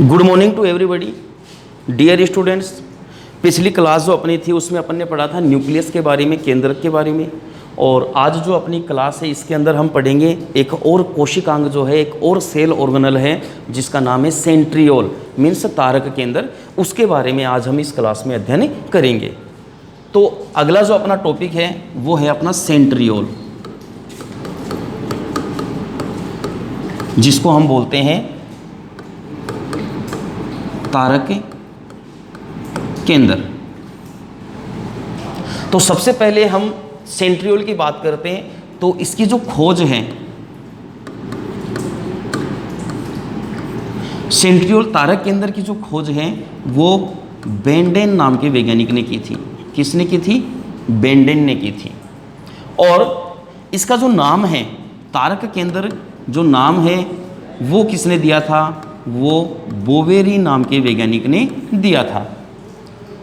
Good morning to everybody dear students. पिछली class जो अपनी थी उसमें अपन ने पढ़ा था न्यूक्लियस के बारे में, केंद्रक के बारे में। और आज जो अपनी क्लास है इसके अंदर हम पढ़ेंगे एक और कोशिकांग जो है, एक और सेल ऑर्गेनल है जिसका नाम है सेंट्रियोल, मीन्स तारक केंद्र। उसके बारे में आज हम इस क्लास में अध्ययन करेंगे। तो अगला जो अपना टॉपिक है वो है अपना सेंट्रियोल, जिसको हम बोलते हैं तारक केंद्र। तो सबसे पहले हम सेंट्रियोल की बात करते हैं। तो इसकी जो खोज है, सेंट्रियोल तारक केंद्र की जो खोज है वो बेंडेन नाम के वैज्ञानिक ने की थी। किसने की थी? बेंडेन ने की थी। और इसका जो नाम है तारक केंद्र, जो नाम है वो किसने दिया था? वो बोवेरी नाम के वैज्ञानिक ने दिया था।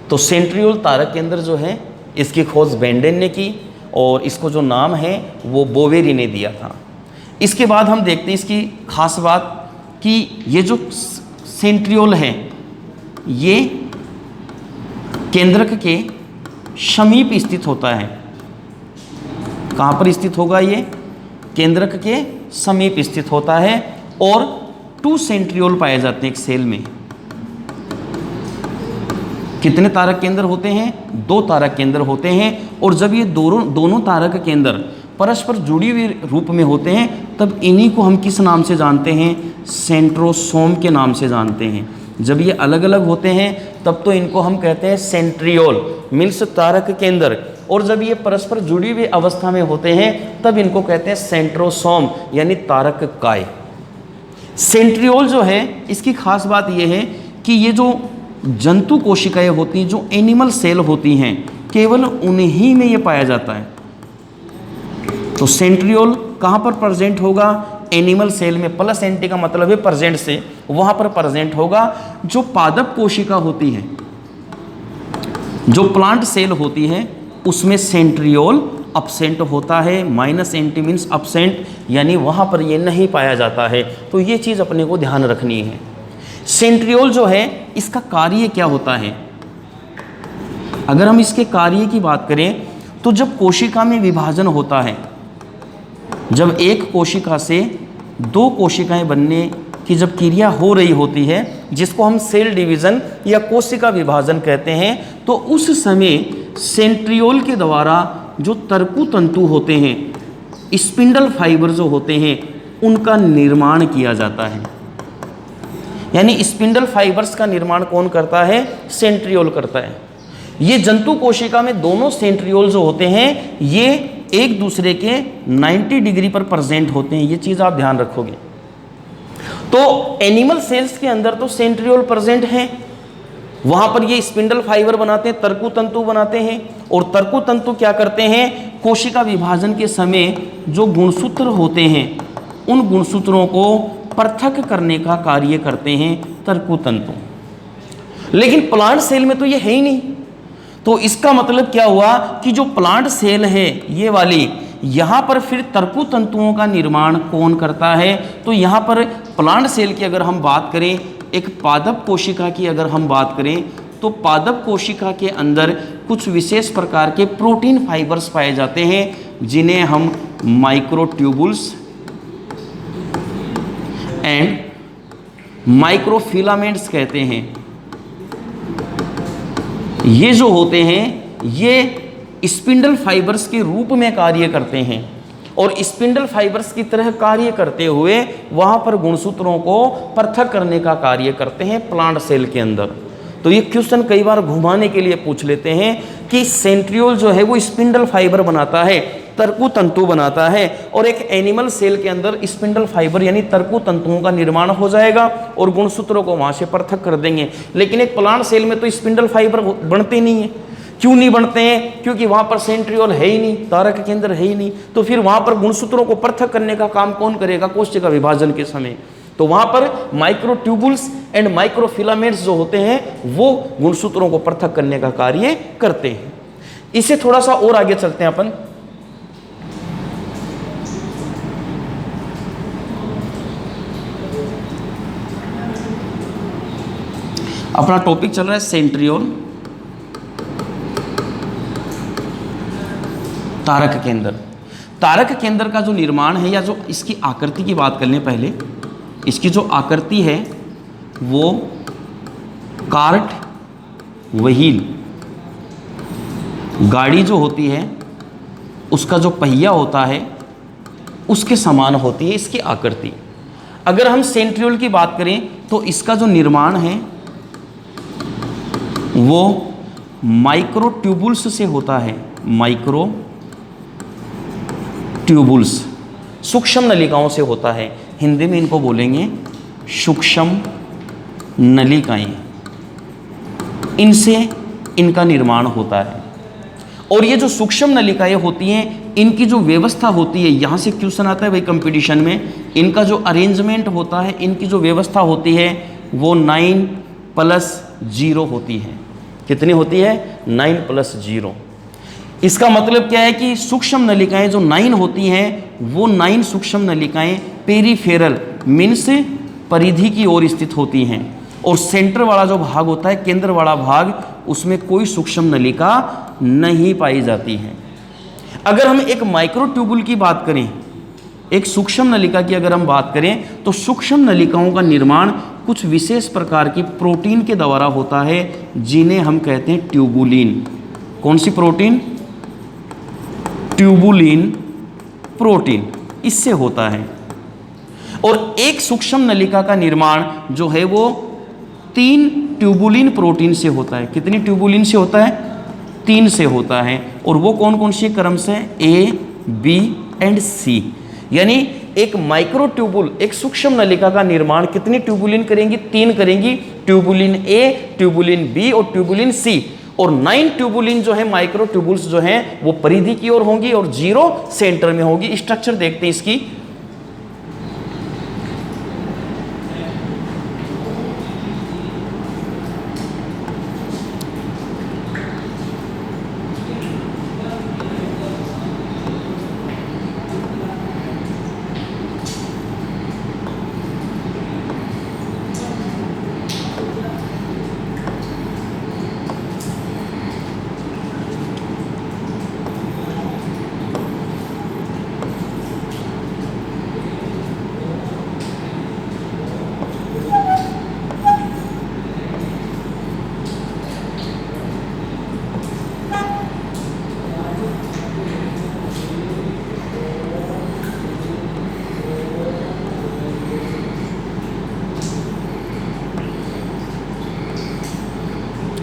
तो सेंट्रियोल तारक केंद्र जो है इसकी खोज बेंडेन ने की और इसको जो नाम है वो बोवेरी ने दिया था। इसके बाद हम देखते हैं इसकी खास बात कि ये जो सेंट्रियोल है ये केंद्रक के समीप स्थित होता है। कहाँ पर स्थित होगा? ये केंद्रक के समीप स्थित होता है। और 2 सेंट्रियोल पाए जाते हैं एक सेल में। कितने तारक केंद्र होते हैं? 2 तारक केंद्र होते हैं। और जब ये दोनों तारक केंद्र परस्पर जुड़ी हुई रूप में होते हैं तब इन्हीं को हम किस नाम से जानते हैं? सेंट्रोसोम के नाम से जानते हैं। जब ये अलग अलग होते हैं तब तो इनको हम कहते हैं सेंट्रियोल, मीन्स तारक केंद्र। और जब ये परस्पर जुड़ी हुई अवस्था में होते हैं तब इनको कहते हैं सेंट्रोसोम, यानी तारक काय। सेंट्रियोल जो है इसकी खास बात यह है कि ये जो जंतु कोशिकाएं होती हैं, जो एनिमल सेल होती हैं, केवल उन्हीं में ये पाया जाता है। तो सेंट्रियोल कहाँ पर प्रेजेंट होगा? एनिमल सेल में। प्लस एंटी का मतलब है प्रेजेंट से, वहाँ पर प्रेजेंट होगा। जो पादप कोशिका होती है, जो प्लांट सेल होती है, उसमें सेंट्रियोल अब्सेंट होता है। माइनस एंटी मीन्स अब्सेंट, यानी वहाँ पर ये नहीं पाया जाता है। तो ये चीज़ अपने को ध्यान रखनी है। सेंट्रियोल जो है इसका कार्य क्या होता है? अगर हम इसके कार्य की बात करें तो जब कोशिका में विभाजन होता है, जब एक कोशिका से 2 कोशिकाएं बनने की जब क्रिया हो रही होती है, जिसको हम सेल डिवीजन या कोशिका विभाजन कहते हैं, तो उस समय सेंट्रियोल के द्वारा जो तर्कु तंतु होते हैं, स्पिंडल फाइबर जो होते हैं, उनका निर्माण किया जाता है। यानी स्पिंडल फाइबर्स का निर्माण कौन करता है? सेंट्रियोल करता है। ये जंतु कोशिका में दोनों सेंट्रियोल जो होते हैं ये एक दूसरे के 90 डिग्री पर प्रेजेंट होते हैं। ये चीज़ आप ध्यान रखोगे। तो एनिमल सेल्स के अंदर तो सेंट्रियोल प्रेजेंट है, वहाँ पर ये स्पिंडल फाइबर बनाते हैं, तर्कु तंतु बनाते हैं। और तर्कु तंतु क्या करते हैं? कोशिका विभाजन के समय जो गुणसूत्र होते हैं उन गुणसूत्रों को पृथक करने का कार्य करते हैं तर्कु तंतु। लेकिन प्लांट सेल में तो ये है ही नहीं। तो इसका मतलब क्या हुआ कि जो प्लांट सेल है ये वाली, यहाँ पर फिर तर्कु तंतुओं का निर्माण कौन करता है? तो यहाँ पर प्लांट सेल की अगर हम बात करें, एक पादप कोशिका की अगर हम बात करें, तो पादप कोशिका के अंदर कुछ विशेष प्रकार के प्रोटीन फाइबर्स पाए जाते हैं जिन्हें हम माइक्रोट्यूबुल्स एंड माइक्रोफिलामेंट्स कहते हैं। ये जो होते हैं ये स्पिंडल फाइबर्स के रूप में कार्य करते हैं और स्पिंडल फाइबर्स की तरह कार्य करते हुए वहाँ पर गुणसूत्रों को पृथक करने का कार्य करते हैं प्लांट सेल के अंदर। तो ये क्वेश्चन कई बार घुमाने के लिए पूछ लेते हैं कि सेंट्रियोल जो है वो स्पिंडल फाइबर बनाता है, तर्कु तंतु बनाता है, और एक एनिमल सेल के अंदर स्पिंडल फाइबर यानी तर्कु तंतुओं का निर्माण हो जाएगा और गुणसूत्रों को वहाँ से पृथक कर देंगे। लेकिन एक प्लांट सेल में तो स्पिंडल फाइबर बनते नहीं है। क्यों नहीं बनते हैं? क्योंकि वहाँ पर सेंट्रियोल है ही नहीं, तारक केंद्र है ही नहीं। तो फिर वहाँ पर गुणसूत्रों को पृथक करने का काम कौन करेगा? कोशिका विभाजन के समय। तो वहाँ पर माइक्रोट्यूबुल्स एंड माइक्रोफिलामेंट्स जो होते हैं वो गुणसूत्रों को पृथक करने का कार्य करते हैं। इसे थोड़ा सा और आगे चलते हैं अपन। अपना टॉपिक चल रहा है सेंट्रियोल, तारक केंद्र। तारक केंद्र का जो निर्माण है या जो इसकी आकृति की बात कर लें पहले, इसकी जो आकृति है वो कार्ट व्हील, गाड़ी जो होती है उसका जो पहिया होता है उसके समान होती है इसकी आकृति। अगर हम सेंट्रियोल की बात करें तो इसका जो निर्माण है वो माइक्रो ट्यूबुल्स से होता है, माइक्रो ट्यूबुल्स, सूक्ष्म नलिकाओं से होता है। हिंदी में इनको बोलेंगे सूक्ष्म नलिकाएं, इनसे इनका निर्माण होता है। और ये जो सूक्ष्म नलिकाएं होती हैं इनकी जो व्यवस्था होती है, यहाँ से क्वेश्चन आता है भाई कंपटीशन में, इनका जो अरेंजमेंट होता है, इनकी जो व्यवस्था होती है वो 9+0 होती है। कितनी होती है? 9+0। इसका मतलब क्या है कि सूक्ष्म नलिकाएं जो 9 होती हैं वो 9 सूक्ष्म नलिकाएं पेरिफेरल मीन्स परिधि की ओर स्थित होती हैं, और सेंटर वाला जो भाग होता है, केंद्र वाला भाग, उसमें कोई सूक्ष्म नलिका नहीं पाई जाती है। अगर हम एक माइक्रो ट्यूबुल की बात करें, एक सूक्ष्म नलिका की अगर हम बात करें, तो सूक्ष्म नलिकाओं का निर्माण कुछ विशेष प्रकार की प्रोटीन के द्वारा होता है जिन्हें हम कहते हैं ट्यूबुलिन। कौन सी प्रोटीन? ट्यूबुलिन प्रोटीन, इससे होता है। और एक सूक्ष्म नलिका का निर्माण जो है वो 3 ट्यूबुलिन प्रोटीन से होता है। कितनी ट्यूबुलिन से होता है? 3 से होता है। और वो कौन कौन सी क्रम से? A, B and C। यानी एक माइक्रो ट्यूबुल, एक सूक्ष्म नलिका का निर्माण कितनी ट्यूबुलिन करेंगी? 3 करेंगी, ट्यूबुलिन A, ट्यूबुलिन B और ट्यूबुलिन C। और 9 ट्यूबुलिन जो है, माइक्रो ट्यूबुल्स जो हैं वो परिधि की ओर होंगी और 0 सेंटर में होगी। स्ट्रक्चर देखते हैं इसकी।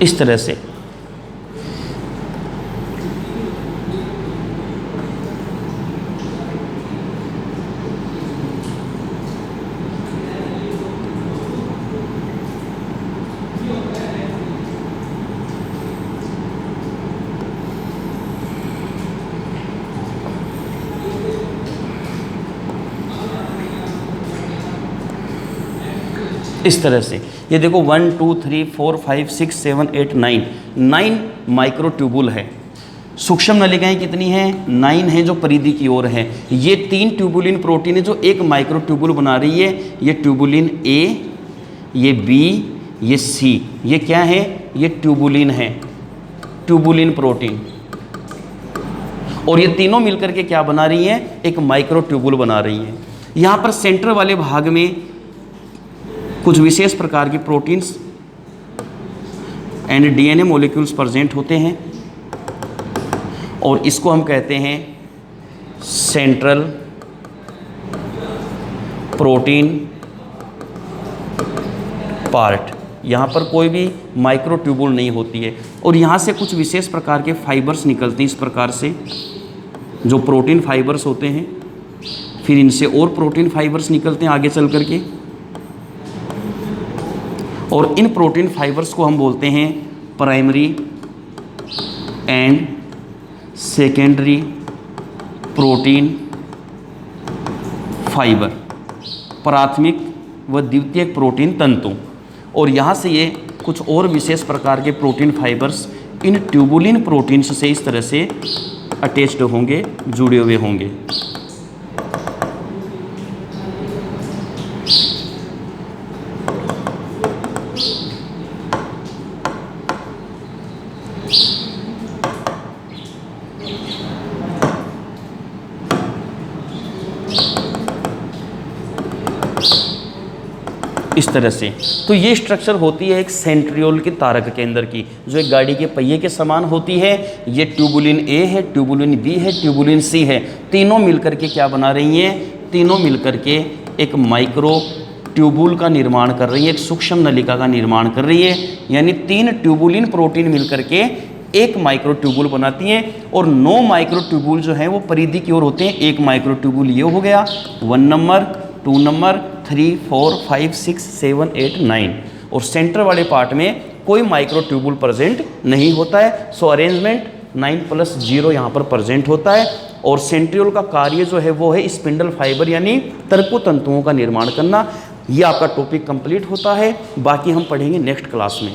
इस तरह से इस तरह से ये देखो 1 2 3 4 5 6 7 8 9 माइक्रो ट्यूबुल है। सूक्ष्म नलिकाएं कितनी हैं? 9 हैं जो परिधि की ओर है। ये 3 ट्यूबुलिन प्रोटीन है जो एक माइक्रो ट्यूबुल बना रही है। ये ट्यूबुलिन A, ये B, ये C। ये क्या है? ये ट्यूबुलिन है, ट्यूबुलिन प्रोटीन। और ये तीनों मिलकर के क्या बना रही हैं? एक माइक्रो ट्यूबुल बना रही हैं। यहाँ पर सेंटर वाले भाग में कुछ विशेष प्रकार की proteins and DNA molecules present होते हैं, और इसको हम कहते हैं सेंट्रल प्रोटीन पार्ट। यहाँ पर कोई भी माइक्रो ट्यूबुल नहीं होती है। और यहाँ से कुछ विशेष प्रकार के फाइबर्स निकलते हैं इस प्रकार से, जो प्रोटीन फाइबर्स होते हैं। फिर इनसे और प्रोटीन फाइबर्स निकलते हैं आगे चल कर के, और इन प्रोटीन फाइबर्स को हम बोलते हैं primary and secondary protein fibre, प्राथमिक व द्वितीयक प्रोटीन तंतु। और यहाँ से ये कुछ और विशेष प्रकार के प्रोटीन फाइबर्स इन ट्यूबुलिन प्रोटीन्स से इस तरह से अटैच्ड होंगे, जुड़े हुए होंगे। इस तरह से। तो ये स्ट्रक्चर होती है एक सेंट्रियोल के तारक केंद्र की, जो एक गाड़ी के पहिए के समान होती है। ये ट्यूबुलिन ए है, ट्यूबुलिन बी है, ट्यूबुलिन सी है, तीनों मिलकर के क्या बना रही हैं, तीनों मिलकर के एक माइक्रो ट्यूबुल का निर्माण कर रही है, एक सूक्ष्म नलिका का निर्माण कर रही है। यानी 3 ट्यूबुलिन प्रोटीन मिलकर के एक माइक्रो ट्यूबुल बनाती हैं, और 9 माइक्रो ट्यूबुल जो हैं वो परिधि की ओर होते हैं। एक माइक्रो ट्यूबुल ये हो गया 1 नंबर, 2 नंबर, 3, 4, 5, 6, 7, 8, 9, और सेंटर वाले पार्ट में कोई माइक्रो ट्यूबुल प्रेजेंट नहीं होता है। सो अरेंजमेंट 9+0 यहाँ पर प्रेजेंट होता है। और सेंट्रियोल का कार्य जो है वो है स्पिंडल फाइबर यानी तरकु तंतुओं का निर्माण करना। ये आपका टॉपिक कंप्लीट होता है, बाकी हम पढ़ेंगे नेक्स्ट क्लास में।